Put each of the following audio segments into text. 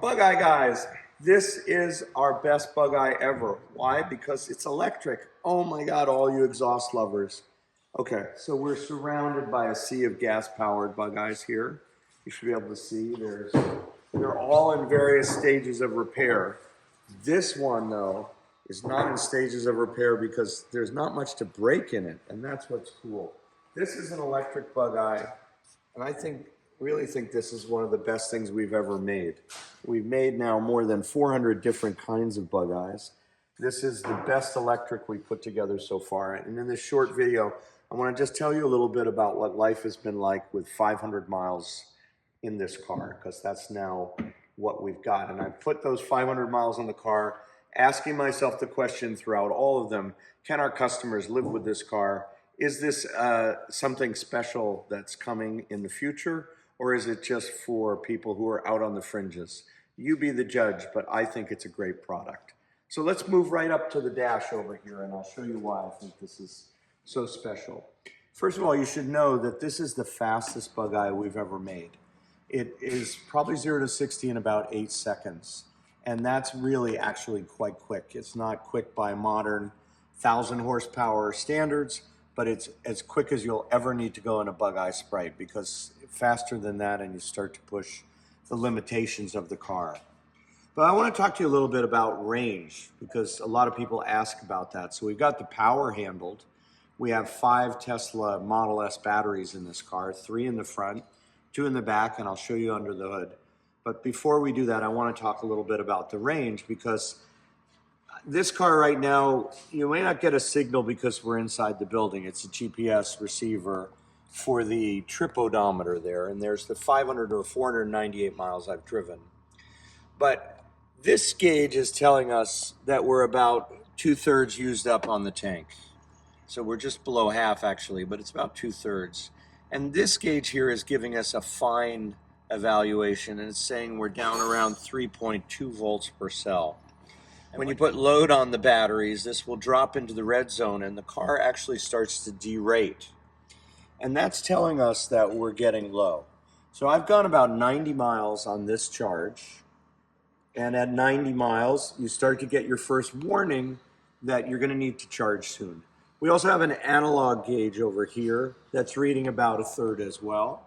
Bugeye guys, this is our best Bugeye ever. Why? Because it's electric. Oh my God, all you exhaust lovers. Okay, so we're surrounded by a sea of gas-powered Bugeyes here. You should be able to see they're all in various stages of repair. This one, though, is not in stages of repair because there's not much to break in it, and that's what's cool. This is an electric Bugeye, and I really think this is one of the best things we've ever made. We've made now more than 400 different kinds of Bugeyes. This is the best electric we put together so far. And in this short video, I want to just tell you a little bit about what life has been like with 500 miles in this car, because that's now what we've got. And I put those 500 miles on the car, asking myself the question throughout all of them, can our customers live with this car? Is this something special that's coming in the future? Or is it just for people who are out on the fringes? You be the judge, but I think it's a great product. So let's move right up to the dash over here, and I'll show you why I think this is so special. First of all, you should know that this is the fastest Bugeye we've ever made. It is probably 0 to 60 in about 8 seconds. And that's really actually quite quick. It's not quick by modern 1,000 horsepower standards, but it's as quick as you'll ever need to go in a Bugeye Sprite, because faster than that and you start to push the limitations of the car. But I want to talk to you a little bit about range, because a lot of people ask about that. So we've got the power handled. We have 5 Tesla Model S batteries in this car, 3 in the front, 2 in the back, and I'll show you under the hood. But before we do that, I want to talk a little bit about the range, because this car right now, you may not get a signal because we're inside the building. It's a GPS receiver for the trip odometer there, and there's the 500 or 498 miles I've driven. But this gauge is telling us that we're about 2/3 used up on the tank. So we're just below half actually, but it's about 2/3. And this gauge here is giving us a fine evaluation, and it's saying we're down around 3.2 volts per cell. When you put load on the batteries, this will drop into the red zone and the car actually starts to derate. And that's telling us that we're getting low. So I've gone about 90 miles on this charge. And at 90 miles, you start to get your first warning that you're going to need to charge soon. We also have an analog gauge over here that's reading about 1/3 as well.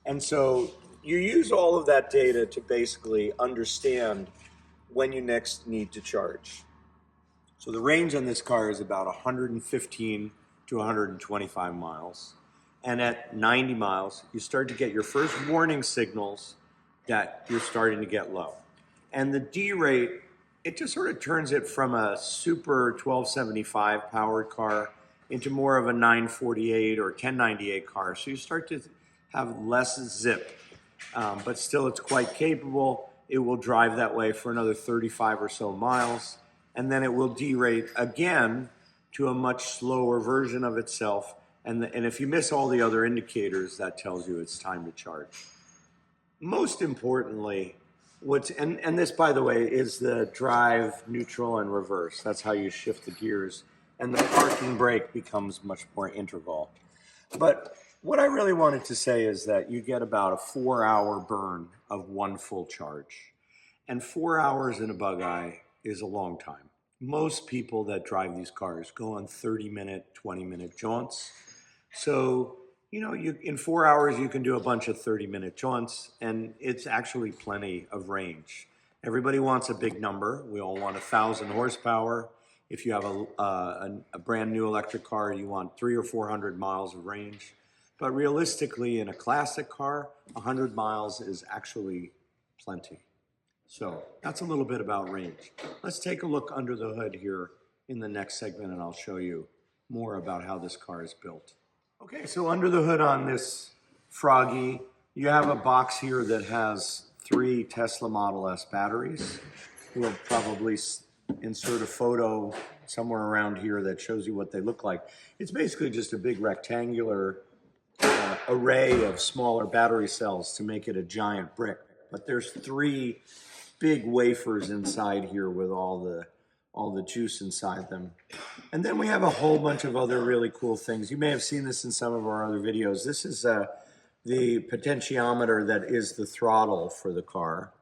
And so you use all of that data to basically understand when you next need to charge. So the range on this car is about 115 to 125 miles. And at 90 miles, you start to get your first warning signals that you're starting to get low. And the D rate, it just sort of turns it from a super 1275 powered car into more of a 948 or 1098 car. So you start to have less zip, but still it's quite capable. It will drive that way for another 35 or so miles, and then it will derate again to a much slower version of itself. And if you miss all the other indicators, that tells you it's time to charge. Most importantly, and this, by the way, is the drive, neutral, and reverse. That's how you shift the gears, and the parking brake becomes much more integral. But what I really wanted to say is that you get about a 4-hour burn of one full charge. And 4 hours in a Bugeye is a long time. Most people that drive these cars go on 30-minute, 20-minute jaunts. So, in 4 hours, you can do a bunch of 30-minute jaunts, and it's actually plenty of range. Everybody wants a big number. We all want 1,000 horsepower. If you have a brand new electric car, you want 300 or 400 miles of range. But realistically, in a classic car, 100 miles is actually plenty. So that's a little bit about range. Let's take a look under the hood here in the next segment, and I'll show you more about how this car is built. Okay, so under the hood on this Froggy, you have a box here that has 3 Tesla Model S batteries. We'll probably insert a photo somewhere around here that shows you what they look like. It's basically just a big rectangular array of smaller battery cells to make it a giant brick. But there's 3 big wafers inside here with all the juice inside them. And then we have a whole bunch of other really cool things. You may have seen this in some of our other videos. This is the potentiometer that is the throttle for the car.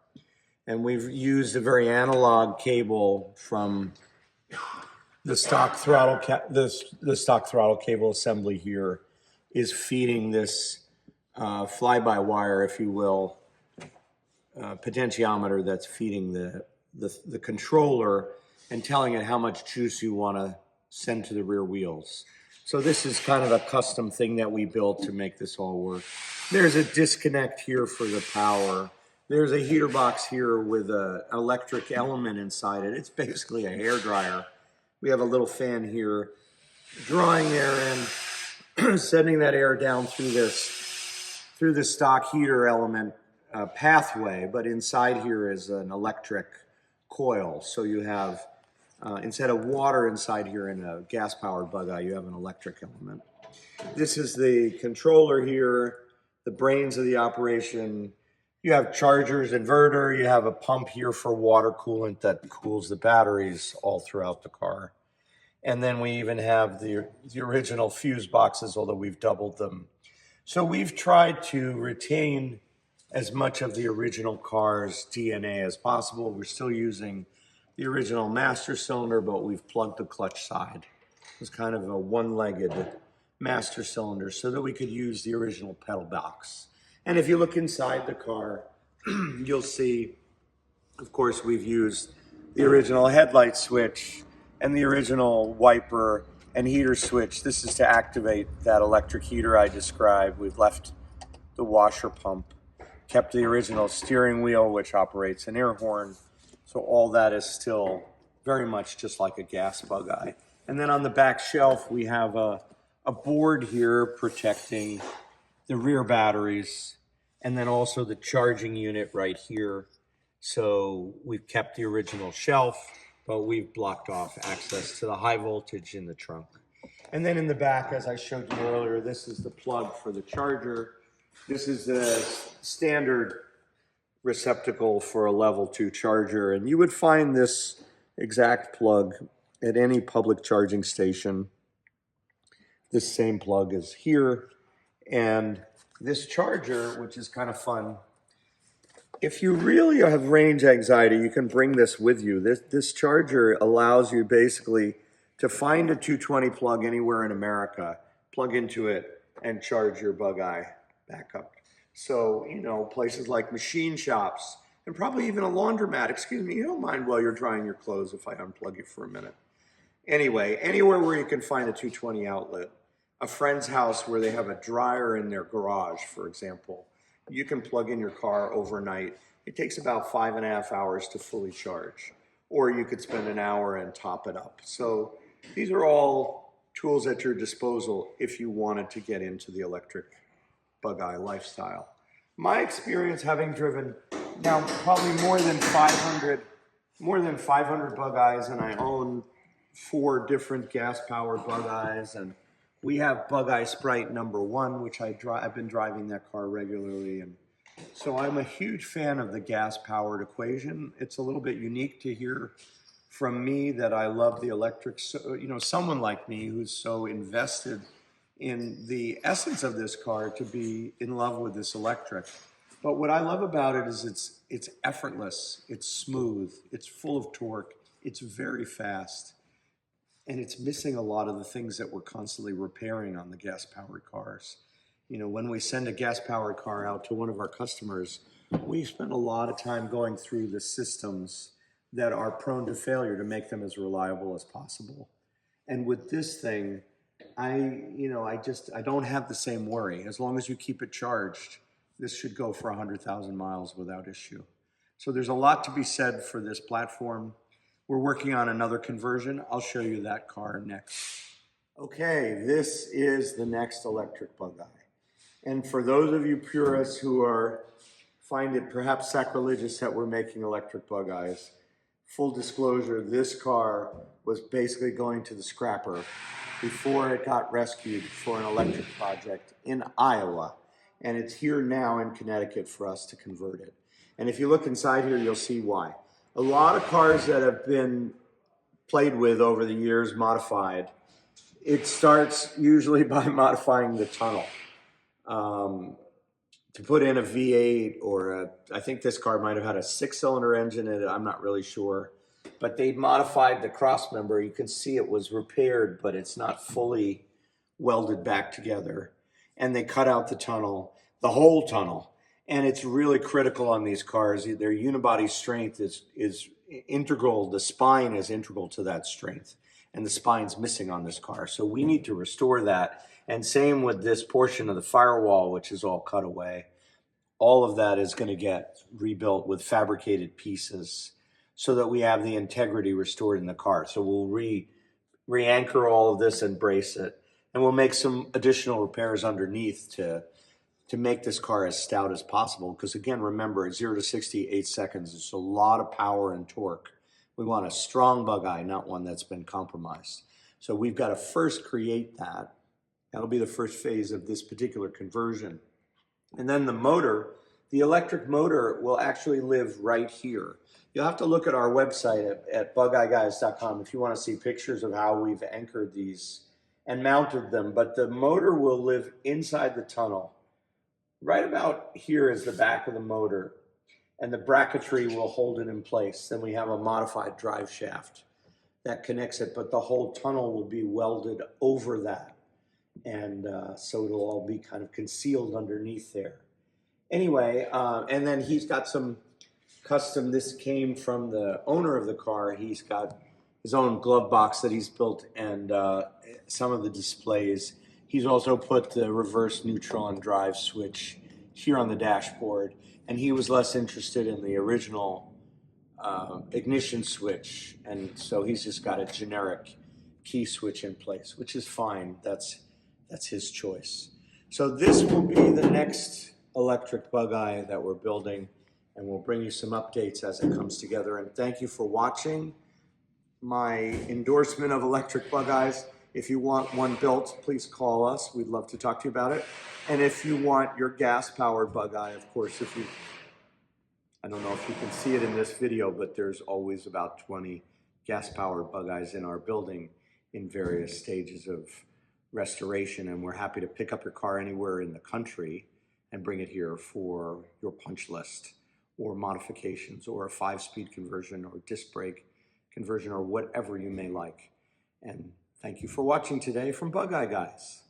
And we've used a very analog cable from the stock throttle. The stock throttle cable assembly here is feeding this fly-by-wire, if you will, potentiometer that's feeding the controller and telling it how much juice you want to send to the rear wheels. So this is kind of a custom thing that we built to make this all work. There's a disconnect here for the power. There's a heater box here with an electric element inside it. It's basically a hair dryer. We have a little fan here drawing air in, sending that air down through the stock heater element pathway, but inside here is an electric coil. So you have, instead of water inside here in a gas-powered Bugeye, you have an electric element. This is the controller here, the brains of the operation. You have chargers, inverter, you have a pump here for water coolant that cools the batteries all throughout the car. And then we even have the original fuse boxes, although we've doubled them. So we've tried to retain as much of the original car's DNA as possible. We're still using the original master cylinder, but we've plugged the clutch side. It's kind of a one-legged master cylinder so that we could use the original pedal box. And if you look inside the car, you'll see, of course, we've used the original headlight switch and the original wiper and heater switch. This is to activate that electric heater I described. We've left the washer pump, kept the original steering wheel, which operates an air horn. So all that is still very much just like a gas Bugeye. And then on the back shelf, we have a board here protecting the rear batteries, and then also the charging unit right here. So we've kept the original shelf, but we've blocked off access to the high voltage in the trunk. And then in the back, as I showed you earlier, this is the plug for the charger. This is the standard receptacle for a level 2 charger, and you would find this exact plug at any public charging station. This same plug is here, and this charger, which is kind of fun, if you really have range anxiety, you can bring this with you. This charger allows you basically to find a 220 plug anywhere in America, plug into it, and charge your Bugeye back up. So, you know, places like machine shops and probably even a laundromat. Excuse me, you don't mind while you're drying your clothes if I unplug you for a minute. Anyway, anywhere where you can find a 220 outlet, a friend's house where they have a dryer in their garage, for example, you can plug in your car overnight. It takes about 5.5 hours to fully charge, or you could spend an hour and top it up. So these are all tools at your disposal if you wanted to get into the electric Bugeye lifestyle. My experience, having driven now probably more than 500 Bugeyes, and I own 4 different gas-powered Bugeyes, and we have Bugeye Sprite #1, which I've been driving that car regularly, and so I'm a huge fan of the gas-powered equation. It's a little bit unique to hear from me that I love the electric. So, you know, someone like me who's so invested in the essence of this car to be in love with this electric. But what I love about it is it's effortless, it's smooth, it's full of torque, it's very fast, and it's missing a lot of the things that we're constantly repairing on the gas-powered cars. You know, when we send a gas-powered car out to one of our customers, we spend a lot of time going through the systems that are prone to failure to make them as reliable as possible. And with this thing, I don't have the same worry. As long as you keep it charged, this should go for 100,000 miles without issue. So there's a lot to be said for this platform. We're working on another conversion. I'll show you that car next. Okay, this is the next electric Bugeye. And for those of you purists who find it perhaps sacrilegious that we're making electric Bugeyes, full disclosure, this car was basically going to the scrapper before it got rescued for an electric project in Iowa. And it's here now in Connecticut for us to convert it. And if you look inside here, you'll see why. A lot of cars that have been played with over the years, modified, it starts usually by modifying the tunnel. to put in a V8 or I think this car might have had a 6-cylinder engine in it. I'm not really sure. But they modified the cross member. You can see it was repaired, but it's not fully welded back together. And they cut out the tunnel, the whole tunnel. And it's really critical on these cars. Their unibody strength is integral. The spine is integral to that strength. And the spine's missing on this car. So we need to restore that. And same with this portion of the firewall, which is all cut away. All of that is going to get rebuilt with fabricated pieces so that we have the integrity restored in the car. So we'll re-anchor all of this and brace it. And we'll make some additional repairs underneath to make this car as stout as possible. Because again, remember, 0 to 60, 8 seconds. It's a lot of power and torque. We want a strong Bugeye, not one that's been compromised. So we've got to first create that. That'll be the first phase of this particular conversion. And then the motor, the electric motor will actually live right here. You'll have to look at our website at bugeyeguys.com if you want to see pictures of how we've anchored these and mounted them. But the motor will live inside the tunnel. Right about here is the back of the motor, and the bracketry will hold it in place. Then we have a modified drive shaft that connects it, but the whole tunnel will be welded over that. And so it'll all be kind of concealed underneath there. Anyway, and then he's got some custom, this came from the owner of the car. He's got his own glove box that he's built and some of the displays. He's also put the reverse neutron drive switch here on the dashboard. And he was less interested in the original ignition switch. And so he's just got a generic key switch in place, which is fine. That's his choice. So this will be the next electric Bugeye that we're building, and we'll bring you some updates as it comes together. And thank you for watching my endorsement of electric Bugeyes. If you want one built, please call us. We'd love to talk to you about it. And if you want your gas-powered Bugeye, of course, I don't know if you can see it in this video, but there's always about 20 gas-powered Bugeyes in our building in various stages of restoration, and we're happy to pick up your car anywhere in the country and bring it here for your punch list or modifications or a 5-speed conversion or disc brake conversion or whatever you may like. And thank you for watching today from Bugeye Guys.